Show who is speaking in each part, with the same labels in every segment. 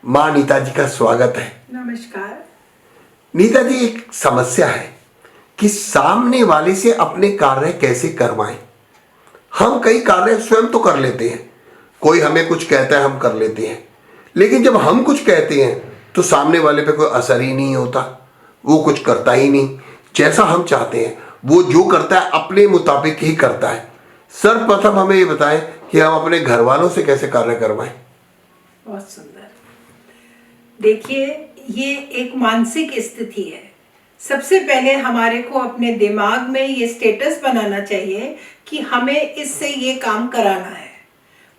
Speaker 1: माँ नीता जी का स्वागत है।
Speaker 2: नमस्कार।
Speaker 1: नीता जी, एक समस्या है कि सामने वाले से अपने कार्य कैसे करवाएं। हम कई कार्य स्वयं तो कर लेते हैं, कोई हमें कुछ कहता है हम कर लेते हैं, लेकिन जब हम कुछ कहते हैं तो सामने वाले पे कोई असर ही नहीं होता, वो कुछ करता ही नहीं जैसा हम चाहते हैं। वो जो करता है अपने मुताबिक ही करता है। सर्वप्रथम हमें ये बताएं कि हम अपने घर वालों से कैसे कार्य करवाएं।
Speaker 2: बहुत सुंदर। देखिए, ये एक मानसिक स्थिति है। सबसे पहले हमारे को अपने दिमाग में ये स्टेटस बनाना चाहिए कि हमें इससे ये काम कराना है।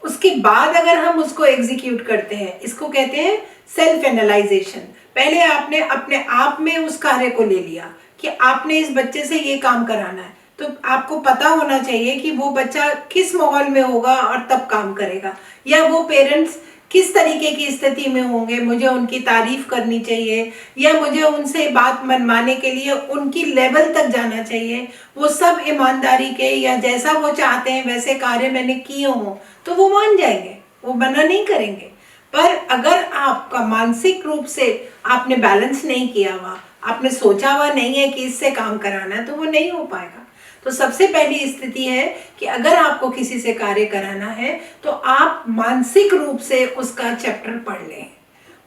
Speaker 2: उसके बाद अगर हम उसको एग्जीक्यूट करते हैं, इसको कहते हैं सेल्फ एनालाइजेशन। पहले आपने अपने आप में उस कार्य को ले लिया कि आपने इस बच्चे से ये काम कराना है, तो आपको पता होना चाहिए कि वो बच्चा किस माहौल में होगा और तब काम करेगा, या वो पेरेंट्स किस तरीके की स्थिति में होंगे, मुझे उनकी तारीफ करनी चाहिए या मुझे उनसे बात मनवाने के लिए उनकी लेवल तक जाना चाहिए। वो सब ईमानदारी के या जैसा वो चाहते हैं वैसे कार्य मैंने किए हों तो वो मान जाएंगे, वो मना नहीं करेंगे। पर अगर आपका मानसिक रूप से आपने बैलेंस नहीं किया हुआ, आपने सोचा हुआ नहीं है कि इससे काम कराना है, तो वो नहीं हो पाएगा। तो सबसे पहली स्थिति है कि अगर आपको किसी से कार्य कराना है तो आप मानसिक रूप से उसका चैप्टर पढ़ लें,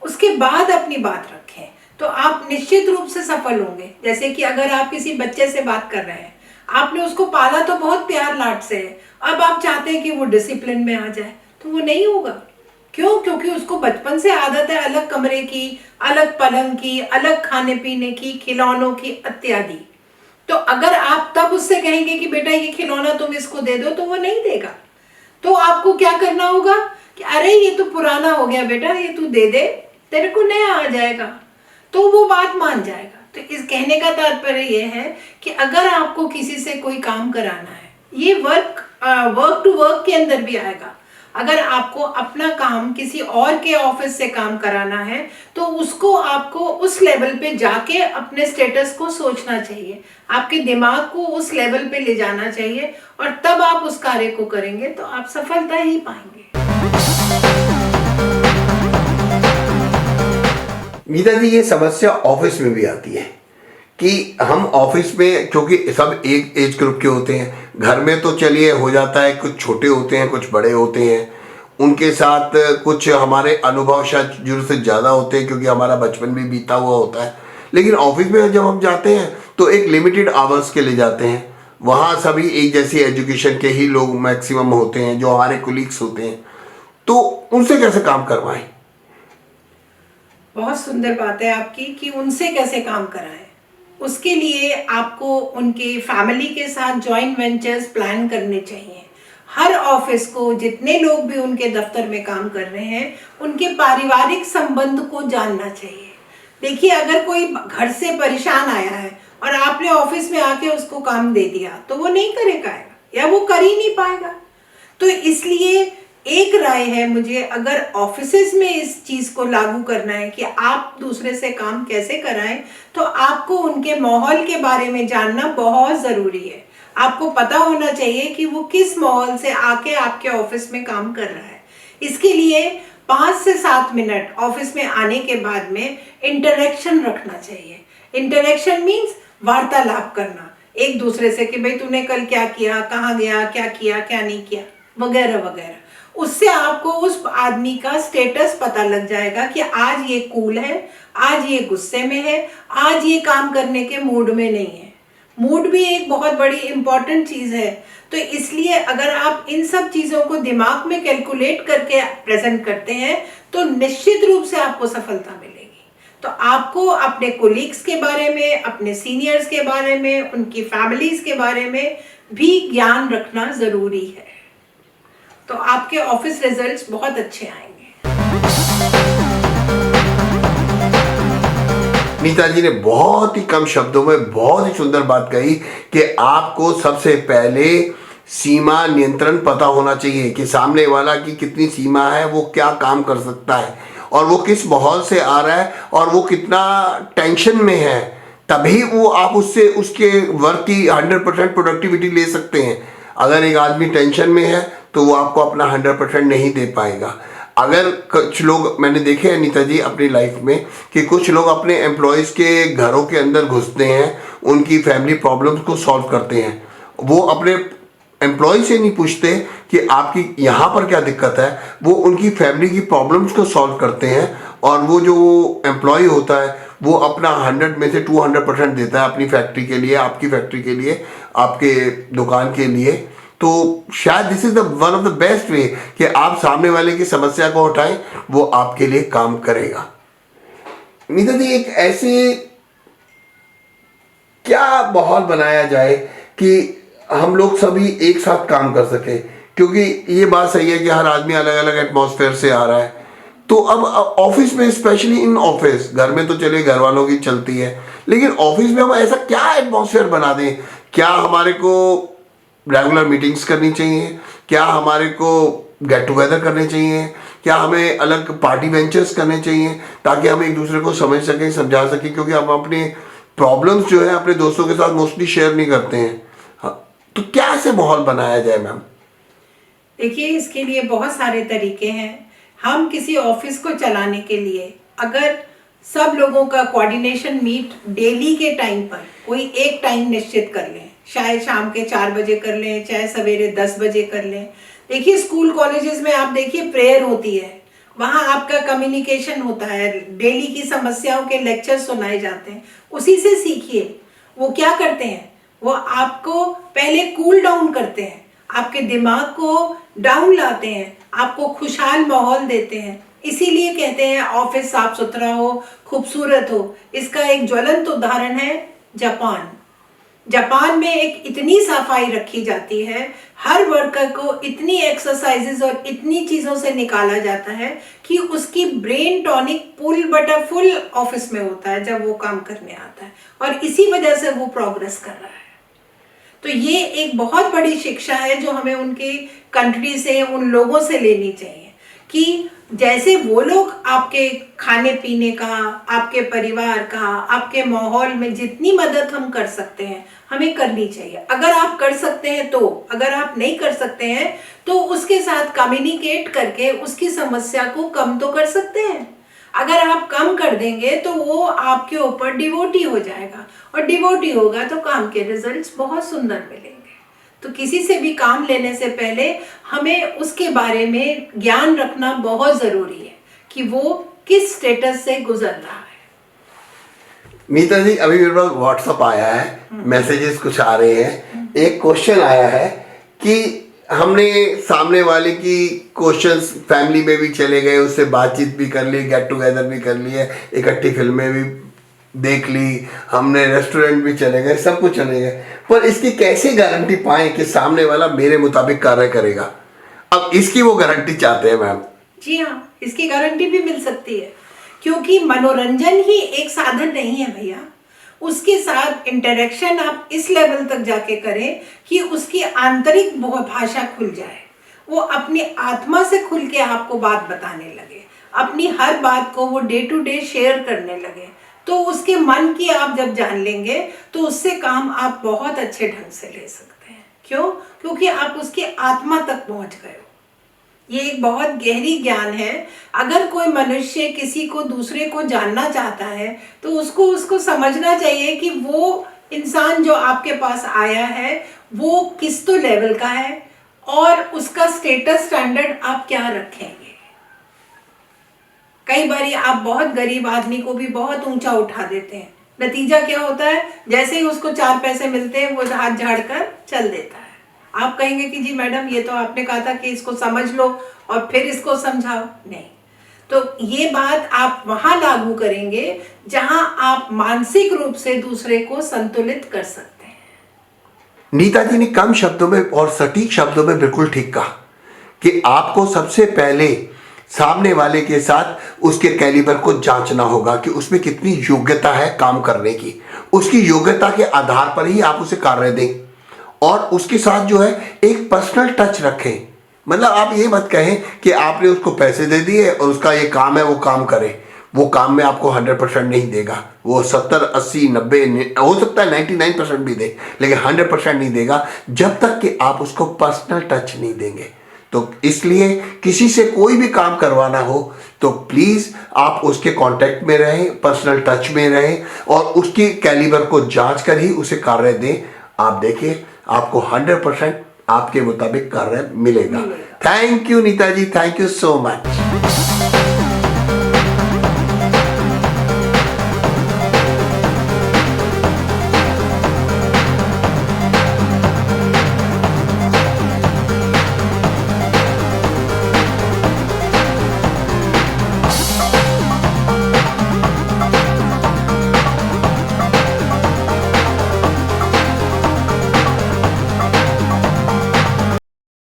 Speaker 2: उसके बाद अपनी बात रखें, तो आप निश्चित रूप से सफल होंगे। जैसे कि अगर आप किसी बच्चे से बात कर रहे हैं, आपने उसको पाला तो बहुत प्यार लाड से है, अब आप चाहते हैं कि वो डिसिप्लिन में आ जाए, तो वो नहीं होगा। क्यों? क्योंकि उसको बचपन से आदत है अलग कमरे की, अलग पलंग की, अलग खाने पीने की, खिलौनों की इत्यादि। तो अगर आप तब उससे कहेंगे कि बेटा ये खिलौना तुम इसको दे दो, तो वो नहीं देगा। तो आपको क्या करना होगा कि अरे ये तो पुराना हो गया बेटा, ये तू दे दे, तेरे को नया आ जाएगा, तो वो बात मान जाएगा। तो इस कहने का तात्पर्य ये है कि अगर आपको किसी से कोई काम कराना है, ये वर्क टू वर्क के अंदर भी आएगा। अगर आपको अपना काम किसी और के ऑफिस से काम कराना है तो उसको आपको उस लेवल पे जाके अपने स्टेटस को सोचना चाहिए, आपके दिमाग को उस लेवल पे ले जाना चाहिए, और तब आप उस कार्य को करेंगे तो आप सफलता ही पाएंगे।
Speaker 1: नीता जी, ये समस्या ऑफिस में भी आती है कि हम ऑफिस में, क्योंकि सब एक एज ग्रुप के होते हैं, घर में तो चलिए हो जाता है, कुछ छोटे होते हैं कुछ बड़े होते हैं, उनके साथ कुछ हमारे अनुभव शायद जरूरत से ज़्यादा होते हैं क्योंकि हमारा बचपन भी बीता हुआ होता है। लेकिन ऑफिस में जब हम जाते हैं तो एक लिमिटेड आवर्स के लिए जाते हैं, वहाँ सभी एक जैसी एजुकेशन के ही लोग मैक्सिमम होते हैं जो हमारे कोलीग्स होते हैं, तो उनसे कैसे काम करवाएं।
Speaker 2: बहुत सुंदर बात है आपकी कि उनसे कैसे काम कराएं। उसके लिए आपको उनके फैमिली के साथ जॉइंट वेंचर्स प्लान करने चाहिए। हर ऑफिस को, जितने लोग भी उनके दफ्तर में काम कर रहे हैं, उनके पारिवारिक संबंध को जानना चाहिए। देखिए, अगर कोई घर से परेशान आया है और आपने ऑफिस में आके उसको काम दे दिया तो वो नहीं करेगा या वो कर ही नहीं पाएगा। तो इसलिए एक राय है मुझे, अगर ऑफिसेज में इस चीज को लागू करना है कि आप दूसरे से काम कैसे कराएं, तो आपको उनके माहौल के बारे में जानना बहुत जरूरी है। आपको पता होना चाहिए कि वो किस माहौल से आके आपके ऑफिस में काम कर रहा है। इसके लिए 5 से 7 मिनट ऑफिस में आने के बाद में इंटरेक्शन रखना चाहिए। इंटरेक्शन मीन्स वार्तालाप करना एक दूसरे से कि भाई तूने कल क्या किया, कहाँ गया, क्या किया, क्या नहीं किया, वगैरह वगैरह। उससे आपको उस आदमी का स्टेटस पता लग जाएगा कि आज ये कूल है, आज ये गुस्से में है, आज ये काम करने के मूड में नहीं है। मूड भी एक बहुत बड़ी इंपॉर्टेंट चीज है। तो इसलिए अगर आप इन सब चीजों को दिमाग में कैलकुलेट करके प्रेजेंट करते हैं तो निश्चित रूप से आपको सफलता मिलेगी। तो आपको अपने कोलीग्स के बारे में, अपने सीनियर्स के बारे में, उनकी फैमिलीज के बारे में भी ज्ञान रखना जरूरी है, तो आपके ऑफिस रिजल्ट्स बहुत अच्छे आएंगे।
Speaker 1: नीता जी ने बहुत ही कम शब्दों में बहुत ही सुंदर बात कही कि आपको सबसे पहले सीमा नियंत्रण पता होना चाहिए कि सामने वाला की कितनी सीमा है, वो क्या काम कर सकता है और वो किस माहौल से आ रहा है और वो कितना टेंशन में है, तभी वो आप उससे उसके वर्क की 100% प्रोडक्टिविटी ले सकते हैं। अगर एक आदमी टेंशन में है तो वो आपको अपना 100% नहीं दे पाएगा। अगर कुछ लोग मैंने देखे हैं नीता जी अपनी लाइफ में कि कुछ लोग अपने एम्प्लॉयज़ के घरों के अंदर घुसते हैं, उनकी फैमिली प्रॉब्लम्स को सॉल्व करते हैं। वो अपने एम्प्लॉय से नहीं पूछते कि आपकी यहाँ पर क्या दिक्कत है, वो उनकी फैमिली की प्रॉब्लम्स को सॉल्व करते हैं। और वो जो एम्प्लॉय होता है वो अपना 100 में से 200% देता है अपनी फैक्ट्री के लिए, आपकी फैक्ट्री के लिए, आपके दुकान के लिए। तो शायद this is the one of the best way कि आप सामने वाले की समस्या को हटाएं, वो आपके लिए काम करेगा। नीता जी, एक ऐसे क्या माहौल बनाया जाए कि हम लोग सभी एक साथ काम कर सके, क्योंकि ये बात सही है कि हर आदमी अलग अलग एटमॉस्फेयर से आ रहा है। तो अब ऑफिस में, स्पेशली इन ऑफिस, घर में तो चलिए घर वालों की चलती है, लेकिन ऑफिस में हम ऐसा क्या एटमॉस्फेयर बना दें? क्या हमारे को रेगुलर मीटिंग्स करनी चाहिए? क्या हमारे को गेट टुगेदर करने चाहिए? क्या हमें अलग पार्टी वेंचर्स करने चाहिए ताकि हम एक दूसरे को समझ सकें, समझा सकें? क्योंकि हम अपने प्रॉब्लम्स जो है अपने दोस्तों के साथ मोस्टली शेयर नहीं करते हैं। हाँ, तो क्या ऐसे माहौल बनाया जाए मैम?
Speaker 2: देखिए, इसके लिए बहुत सारे तरीके हैं। हम किसी ऑफिस को चलाने के लिए अगर सब लोगों का कोऑर्डिनेशन मीट डेली के टाइम पर कोई एक टाइम निश्चित कर लें, शायद शाम के 4 बजे कर लें, चाहे सवेरे 10 बजे कर लें। देखिए, स्कूल कॉलेजेस में आप देखिए प्रेयर होती है, वहाँ आपका कम्युनिकेशन होता है, डेली की समस्याओं के लेक्चर सुनाए जाते हैं, उसी से सीखिए। वो क्या करते हैं, वो आपको पहले कूल डाउन करते हैं, आपके दिमाग को डाउन लाते हैं, आपको खुशहाल माहौल देते हैं। इसीलिए कहते हैं ऑफिस साफ सुथरा हो, खूबसूरत हो। इसका एक ज्वलंत उदाहरण है जापान। जापान में एक इतनी सफाई रखी जाती है, हर वर्कर को इतनी एक्सरसाइजेज और इतनी चीजों से निकाला जाता है कि उसकी ब्रेन टॉनिक फुल बटा फुल ऑफिस में होता है जब वो काम करने आता है, और इसी वजह से वो प्रोग्रेस कर रहा है। तो ये एक बहुत बड़ी शिक्षा है जो हमें उनके कंट्री से, उन लोगों से लेनी चाहिए कि जैसे वो लोग आपके खाने पीने का, आपके परिवार का, आपके माहौल में जितनी मदद हम कर सकते हैं हमें करनी चाहिए। अगर आप कर सकते हैं तो, अगर आप नहीं कर सकते हैं तो उसके साथ कम्युनिकेट करके उसकी समस्या को कम तो कर सकते हैं। अगर आप कम कर देंगे तो वो आपके ऊपर डिवोटी हो जाएगा, और डिवोटी होगा तो काम के रिजल्ट्स बहुत सुंदर मिलेंगे। तो किसी से भी काम लेने से पहले हमें उसके बारे में ज्ञान रखना बहुत जरूरी है कि वो किस स्टेटस से गुजर रहा है।
Speaker 1: नीता जी, अभी मेरे पास व्हाट्सअप आया है, मैसेजेस कुछ आ रहे हैं। एक क्वेश्चन आया है कि हमने सामने वाले की क्वेश्चंस फैमिली में भी चले गए, उससे बातचीत भी कर ली, गेट टुगेदर भी कर लिए, इकट्ठी फिल्में भी देख ली, हमने रेस्टोरेंट भी चले गए, सब कुछ चले गए, पर इसकी कैसे गारंटी पाएं कि सामने वाला मेरे मुताबिक कार्य करेगा? अब इसकी वो गारंटी चाहते हैं मैम।
Speaker 2: जी हाँ, इसकी गारंटी भी मिल सकती है, क्योंकि मनोरंजन ही एक साधन नहीं है भैया। उसके साथ इंटरेक्शन आप इस लेवल तक जाके करें कि उसकी आंतरिक भाषा खुल जाए, वो अपनी आत्मा से खुल के आपको बात बताने लगे, अपनी हर बात को वो डे टू डे शेयर करने लगे। तो उसके मन की आप जब जान लेंगे तो उससे काम आप बहुत अच्छे ढंग से ले सकते हैं। क्यों? क्योंकि आप उसकी आत्मा तक पहुंच गए हो। ये एक बहुत गहरी ज्ञान है। अगर कोई मनुष्य किसी को, दूसरे को जानना चाहता है तो उसको समझना चाहिए कि वो इंसान जो आपके पास आया है वो किस तो लेवल का है और उसका स्टेटस स्टैंडर्ड आप क्या रखेंगे। कई बार आप बहुत गरीब आदमी को भी बहुत ऊंचा उठा देते हैं, नतीजा क्या होता है, जैसे ही उसको 4 पैसे मिलते हैं वो हाथ झाड़कर चल देता है। आप कहेंगे कि जी मैडम, ये तो आपने कहा था कि इसको समझ लो और फिर इसको समझाओ। नहीं, तो ये बात आप वहां लागू करेंगे जहां आप मानसिक रूप से दूसरे को संतुलित कर सकते हैं।
Speaker 1: नीता जी ने कम शब्दों में और सटीक शब्दों में बिल्कुल ठीक कहा कि आपको सबसे पहले सामने वाले के साथ उसके कैलिबर को जांचना होगा कि उसमें कितनी योग्यता है काम करने की। उसकी योग्यता के आधार पर ही आप उसे कार्य दें, और उसके साथ जो है एक पर्सनल टच रखें। मतलब आप ये मत कहें कि आपने उसको पैसे दे दिए और उसका ये काम है वो काम करे। वो काम में आपको 100% नहीं देगा, वो 70, 80, 90, हो सकता है 99% भी दे, लेकिन 100% नहीं देगा जब तक कि आप उसको पर्सनल टच नहीं देंगे। तो इसलिए किसी से कोई भी काम करवाना हो तो प्लीज आप उसके कांटेक्ट में रहें, पर्सनल टच में रहें और उसकी कैलिबर को जांच कर ही उसे कार्य दें। आप देखिए आपको 100% आपके मुताबिक कार्य मिलेगा। Thank you Nita ji, thank you so much.